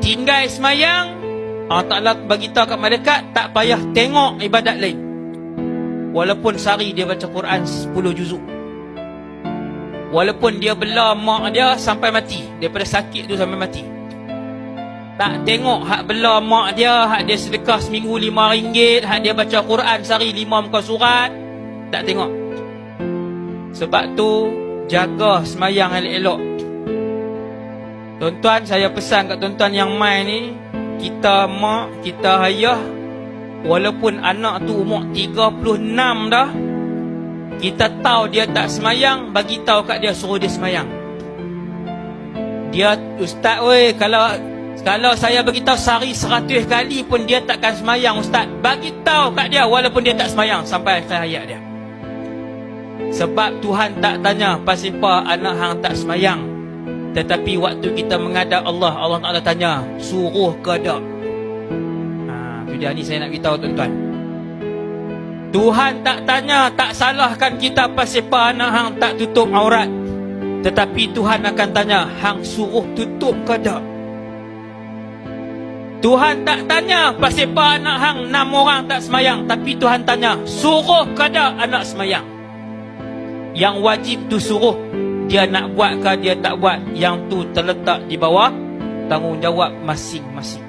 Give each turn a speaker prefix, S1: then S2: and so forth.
S1: tinggal semayang, Allah Ta'ala beritahu kat malaikat, tak payah tengok ibadat lain. Walaupun sehari dia baca Quran 10 juzuk, walaupun dia bela mak dia sampai mati, daripada sakit tu sampai mati, tak tengok hak bela mak dia, hak dia sedekah seminggu RM5, hak dia baca Quran sehari 5 muka surat, tak tengok. Sebab tu jaga semayang elok-elok. Tuan-tuan, saya pesan kat tuan-tuan yang main ni, kita mak, kita ayah, walaupun anak tu umur 36 dah, kita tahu dia tak semayang, bagi tahu kat dia, suruh dia semayang. Dia, ustaz weh, kalau saya bagi tahu sehari 100 kali pun dia takkan semayang, ustaz. Bagi tahu kat dia walaupun dia tak semayang sampai akhir hayat dia. Sebab Tuhan tak tanya pasal apa anak hang tak semayang, tetapi waktu kita menghadap Allah, Allah Ta'ala tanya, suruh ke tak? Itu dia ni saya nak beritahu tuan-tuan. Tuhan tak tanya, tak salahkan kita pasal apa anak hang tak tutup aurat, tetapi Tuhan akan tanya, hang suruh tutup ke tak? Tuhan tak tanya pasal apa anak hang 6 orang tak semayang, tapi Tuhan tanya, suruh ke tak anak semayang? Yang wajib tu suruh, dia nak buat ke dia tak buat, yang tu terletak di bawah tanggungjawab masing-masing.